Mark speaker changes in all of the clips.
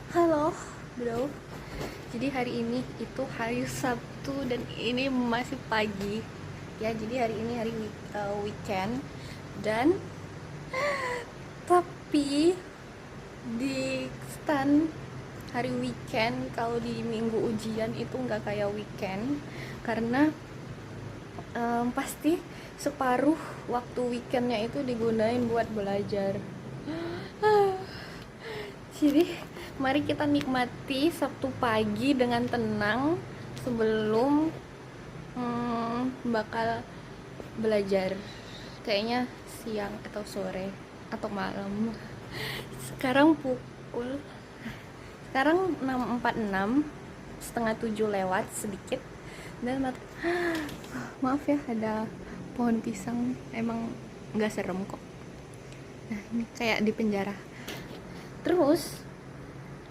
Speaker 1: Halo, bro. Jadi hari ini itu hari Sabtu dan ini masih pagi. Ya, jadi hari ini hari weekend dan tapi di stand hari weekend kalau di minggu ujian itu nggak kayak weekend karena pasti separuh waktu weekendnya itu digunain buat belajar. Jadi mari kita nikmati Sabtu pagi dengan tenang sebelum bakal belajar. Kayaknya siang atau sore atau malam. Sekarang pukul sekarang 6.46, setengah 7 lewat sedikit dan maaf ya ada pohon pisang, emang nggak serem kok. Nah ini kayak di penjara. Terus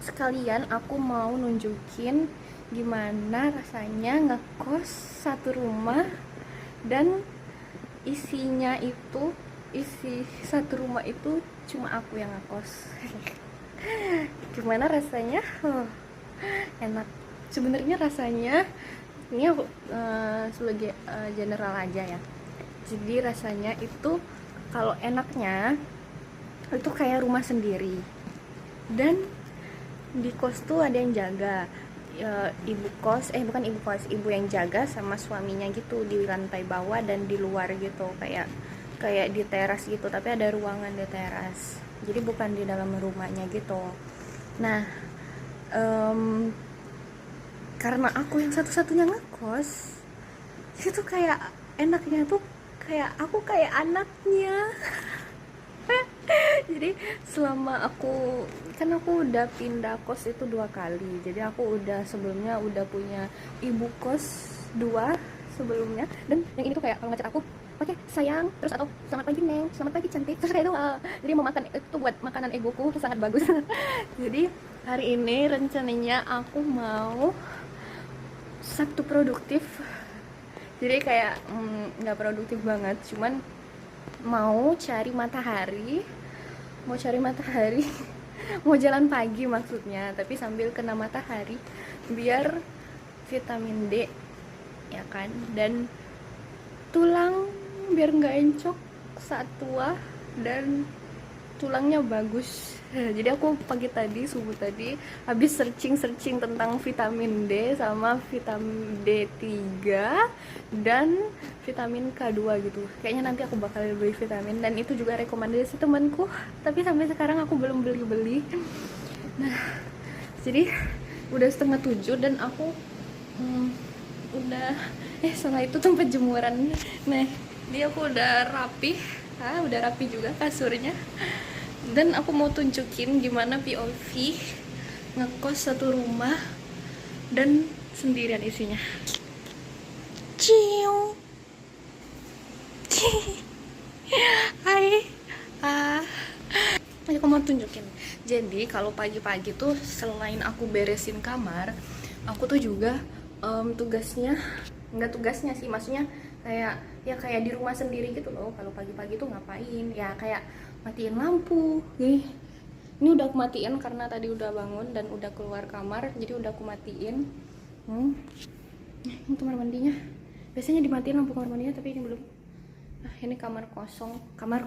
Speaker 1: sekalian aku mau nunjukin gimana rasanya ngekos satu rumah dan isi satu rumah itu cuma aku yang ngekos. Gimana rasanya? Enak. Sebenarnya rasanya ini aku sebagai general aja ya. Jadi rasanya itu kalau enaknya itu kayak rumah sendiri. Dan di kos tuh ada yang jaga, ibu yang jaga sama suaminya gitu di lantai bawah dan di luar gitu, kayak di teras gitu, tapi ada ruangan di teras, jadi bukan di dalam rumahnya gitu. Nah, karena aku yang satu-satunya ngekos itu kayak enaknya tuh kayak aku kayak anaknya. Jadi selama aku udah pindah kos itu 2 kali, jadi aku udah sebelumnya udah punya ibu kos 2 sebelumnya, dan yang ini tuh kayak ngechat aku oke sayang, terus atau selamat pagi neng, selamat pagi cantik, terus kayak itu jadi mau makan itu buat makanan egoku sangat bagus. Jadi hari ini rencananya aku mau Sabtu produktif, jadi kayak nggak produktif banget, cuman mau cari matahari mau jalan pagi maksudnya, tapi sambil kena matahari biar vitamin D ya kan, dan tulang biar nggak encok saat tua dan tulangnya bagus. Jadi aku subuh tadi habis searching tentang vitamin D sama vitamin D3 dan vitamin K2 gitu. Kayaknya nanti aku bakal beli vitamin, dan itu juga rekomendasi temanku, tapi sampai sekarang aku belum beli. Nah, jadi udah setengah 7 dan aku udah setelah itu tempat jemuran. Nah, dia aku udah rapi juga kasurnya, dan aku mau tunjukin gimana POV ngekos satu rumah dan sendirian isinya. Ciu. Hai. Aku mau tunjukin. Jadi kalau pagi-pagi tuh selain aku beresin kamar, aku tuh juga tugasnya sih, maksudnya kayak di rumah sendiri gitu loh. Kalau pagi-pagi tuh ngapain? Ya kayak matiin lampu. Ini udah aku matiin karena tadi udah bangun dan udah keluar kamar, jadi udah aku matiin. Ini kamar mandinya. Biasanya dimatiin lampu kamar mandinya, tapi ini belum. Nah, ini kamar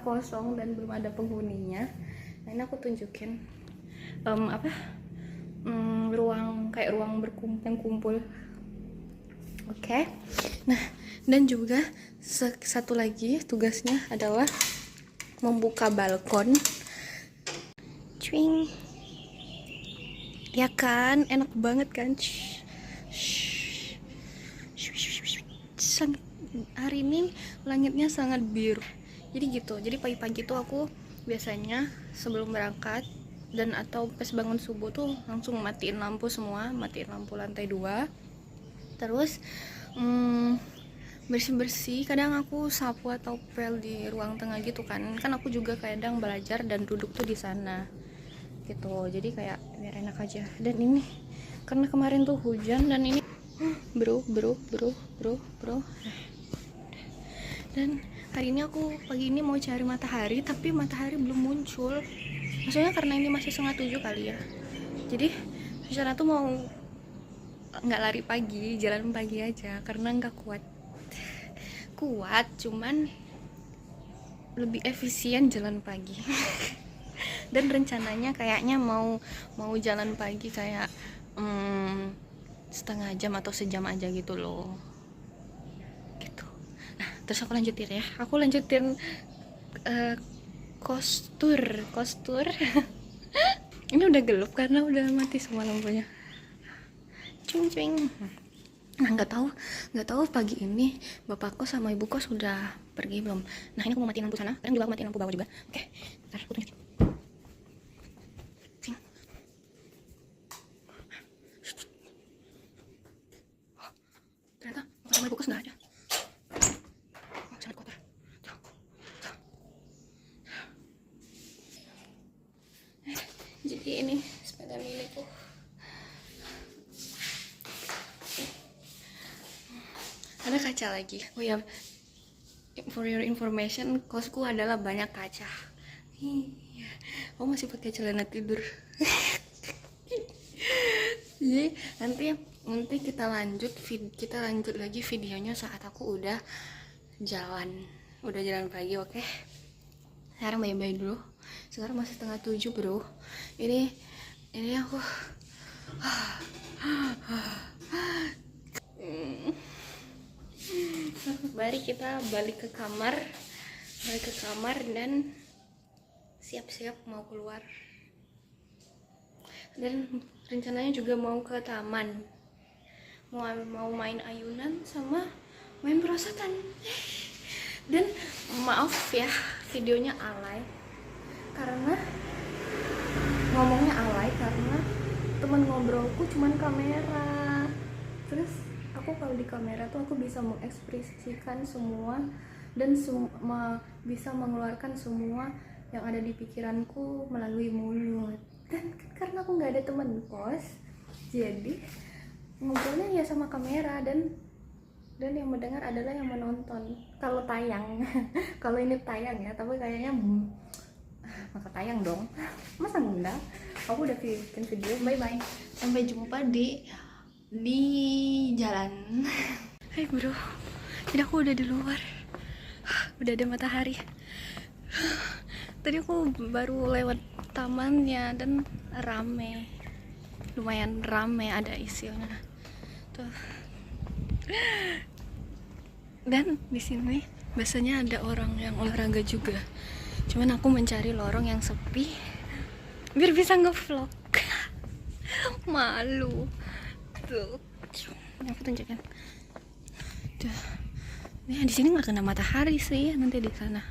Speaker 1: kosong dan belum ada penghuninya. Nah, ini aku tunjukin ruang berkumpul. Oke. Nah, dan juga satu lagi tugasnya adalah membuka balkon. Cuing. Ya kan, enak banget kan? Hari ini langitnya sangat biru. Jadi gitu. Jadi pagi-pagi tuh aku biasanya sebelum berangkat dan atau pas bangun subuh tuh langsung matiin lampu semua, matiin lampu lantai 2. Terus bersih-bersih, kadang aku sapu atau pel di ruang tengah gitu kan aku juga kadang belajar dan duduk tuh di sana gitu, jadi kayak biar enak aja. Dan ini karena kemarin tuh hujan dan ini bro, dan hari ini aku pagi ini mau cari matahari tapi matahari belum muncul, maksudnya karena ini masih setengah 7 kali ya, Jadi rencana tuh mau nggak lari pagi, jalan pagi aja karena nggak kuat cuman lebih efisien jalan pagi. Dan rencananya kayaknya mau jalan pagi kayak setengah jam atau sejam aja gitu loh gitu. Nah terus aku lanjutin kostur ini udah gelap karena udah mati semua lampunya. Cuing. Nah nggak tahu pagi ini bapak kos sama ibu kos udah pergi belum. Nah ini aku mau matiin lampu sana, sekarang juga aku matiin lampu bawah juga. Oke, ntar aku tunjukin. Ternyata bapak sama ibu kos nggak ada. Oh, sangat kotor. Jadi ini sepeda milikku. Ada kaca lagi. Oh ya, for your information, kosku adalah banyak kaca. Iya, aku masih pakai celana tidur. Jadi nanti kita lanjut lagi videonya saat aku udah jalan pagi, oke? Sekarang bye dulu. Sekarang masih setengah 7 bro. Ini aku Mari kita balik ke kamar dan siap-siap mau keluar. Dan rencananya juga mau ke taman, mau main ayunan sama main perosotan. Dan maaf ya videonya alay karena teman ngobrolku cuman kamera. Terus aku kalau di kamera tuh aku bisa mengekspresikan semua dan bisa mengeluarkan semua yang ada di pikiranku melalui mulut. Dan karena aku nggak ada teman kos, jadi ngobrolnya ya sama kamera dan yang mendengar adalah yang menonton kalau tayang. Kalau ini tayang ya, tapi kayaknya maka tayang dong, masa enggak. Aku udah bikin video. Bye sampai jumpa di jalan. Hai bro, jadi aku udah di luar, udah ada matahari. Tadi aku baru lewat tamannya dan lumayan rame, ada isinya tuh. Dan di sini biasanya ada orang yang olahraga juga, cuman aku mencari lorong yang sepi biar bisa nge-vlog. Malu tuh, aku tunjukin tuh. Nah, di sini nggak kena matahari sih, nanti di sana.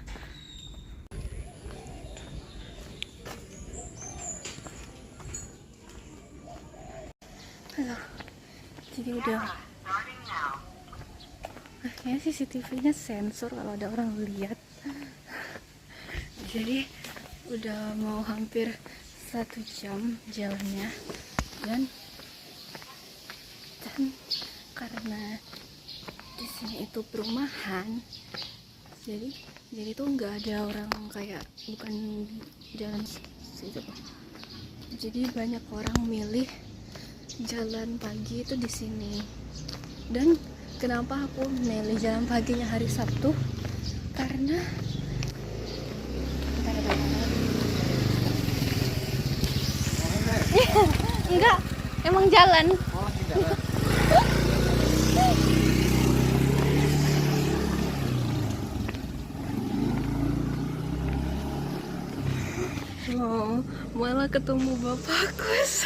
Speaker 1: Halo. Jadi udah kayaknya CCTV-nya sensor kalau ada orang lihat. Jadi udah mau hampir 1 jam jalannya dan karena di sini itu perumahan, jadi tuh nggak ada orang, kayak bukan jalan situ. Jadi banyak orang milih jalan pagi itu di sini. Dan kenapa aku milih jalan paginya hari Sabtu? Karena enggak, emang jalan. Oh, malah ketemu bapak kos.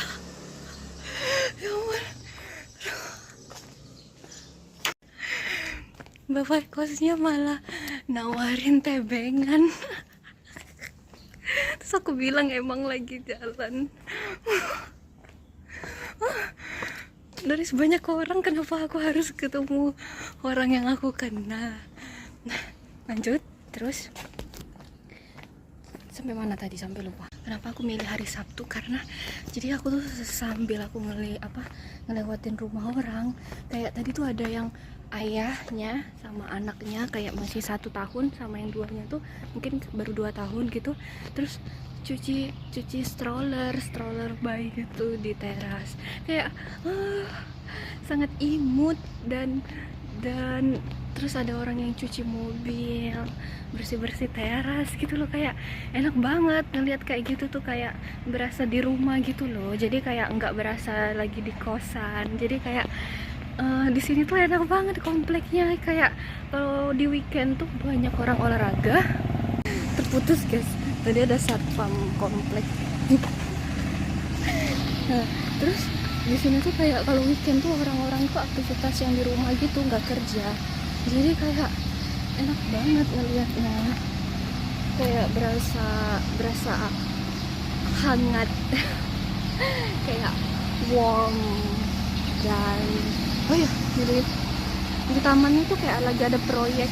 Speaker 1: Ya ampun. Bapak kosnya malah nawarin tebengan. Terus aku bilang emang lagi jalan. Dari sebanyak orang, kenapa aku harus ketemu orang yang aku kenal? Nah, lanjut terus. Sampai mana tadi? Sampai lupa. Kenapa aku milih hari Sabtu? Karena jadi aku tuh sambil aku ngelewatin rumah orang, kayak tadi tuh ada yang ayahnya sama anaknya kayak masih 1 tahun, sama yang duanya tuh mungkin baru 2 tahun gitu. Terus cuci cuci stroller bayi gitu di teras, kayak sangat imut. Dan terus ada orang yang cuci mobil, bersih teras gitu loh, kayak enak banget ngeliat kayak gitu tuh, kayak berasa di rumah gitu loh. Jadi kayak nggak berasa lagi di kosan. Jadi kayak di sini tuh enak banget kompleknya. Kayak kalau di weekend tuh banyak orang olahraga. Terputus guys, tadi ada satpam komplek. Nah, terus di sini tuh kayak kalau weekend tuh orang-orang tuh aktivitas yang di rumah gitu, nggak kerja. Jadi kayak enak banget ngeliatnya, kayak berasa hangat. Kayak warm. Dan oh ya, di taman itu kayak lagi ada proyek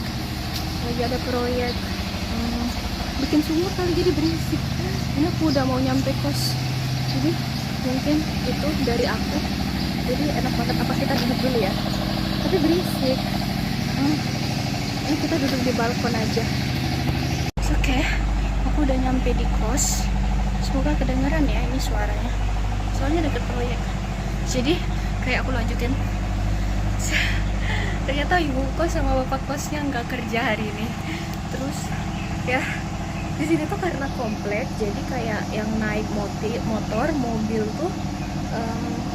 Speaker 1: bikin sumur kali, jadi berisik. Ini aku udah mau nyampe kos, jadi mungkin itu dari aku. Jadi enak banget. Apa kita duduk dulu ya? Tapi berisik. Ini kita duduk di balkon aja. Oke, aku udah nyampe di kos. Semoga kedengeran ya ini suaranya, soalnya deket proyek. Jadi kayak aku lanjutin. Ternyata ibu kos sama bapak kosnya nggak kerja hari ini. Terus ya, di sini tuh karena komplek, jadi kayak yang naik motor mobil tuh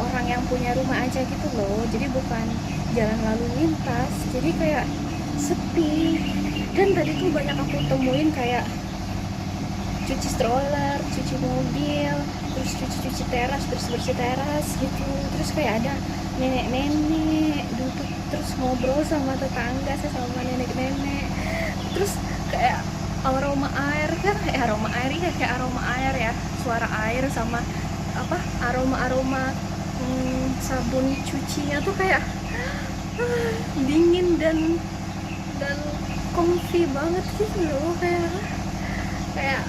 Speaker 1: orang yang punya rumah aja gitu loh. Jadi bukan jalan lalu lintas, jadi kayak sepi. Dan tadi tuh banyak aku temuin kayak cuci stroller, cuci mobil, terus cuci teras, bersih teras gitu. Terus kayak ada nenek-nenek duduk terus ngobrol sama tetangga, sama nenek-nenek. Terus kayak aroma air kan, aroma air ya, kayak aroma air ya, suara air sama apa, aroma sabun cucinya tuh kayak dingin dan comfy banget gitu loh, kayak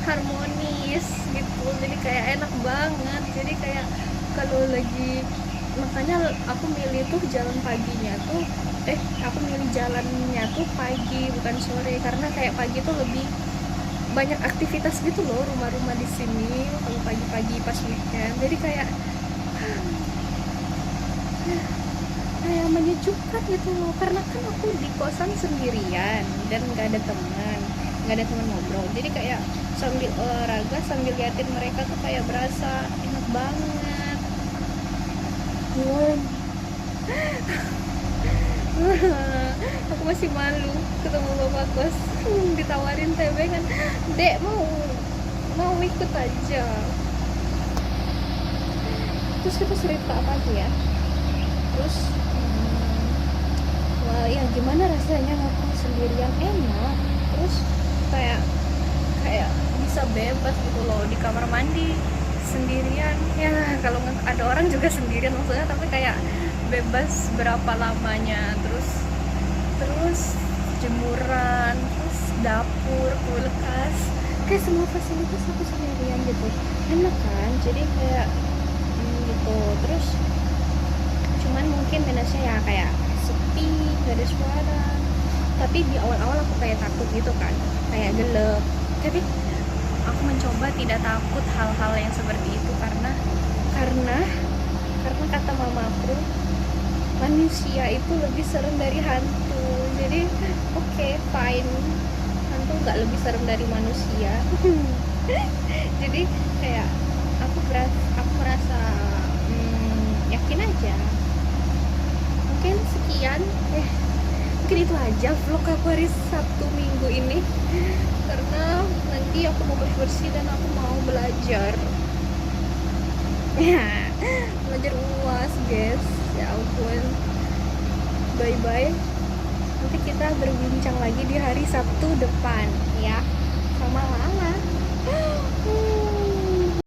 Speaker 1: harmonis gitu. Jadi kayak enak banget. Jadi kayak kalau lagi, makanya aku milih tuh jalan paginya tuh aku milih jalannya tuh pagi bukan sore, karena kayak pagi tuh lebih banyak aktivitas gitu loh rumah-rumah di sini kalau pagi-pagi pas weekend. Jadi kayak menyejukkan gitu loh, karena kan aku di kosan sendirian dan nggak ada teman ngobrol. Jadi kayak sambil olahraga sambil liatin mereka tuh kayak berasa enak banget, warm. Aku masih malu ketemu bapak kos. Ditawarin tebengan, dek mau ikut aja. Terus kita cerita apa aja ya. Terus wah ya gimana rasanya ngekos sendirian, enak. Terus kayak bisa bebas gitu loh, di kamar mandi sendirian ya. Kalau ada orang juga sendirian maksudnya, tapi kayak bebas berapa lamanya. Terus jemuran, terus dapur, kulkas, kayak semua fasilitas aku sendirian gitu, enak kan. Jadi kayak gitu. Terus cuman mungkin minusnya ya kayak sepi, gak ada suara. Tapi di awal-awal aku kayak takut gitu kan, kayak gelap. Tapi aku mencoba tidak takut hal-hal yang seperti itu, karena kata mamaku, manusia itu lebih serem dari hantu. Jadi oke, fine, hantu nggak lebih serem dari manusia. Jadi kayak aku merasa yakin aja. Mungkin sekian mungkin itu aja vlog aku hari Sabtu Minggu ini, karena nanti aku mau bersih dan aku mau belajar. Belajar UAS guys, ya ampun. Bye nanti kita berbincang lagi di hari Sabtu depan ya sama Lala.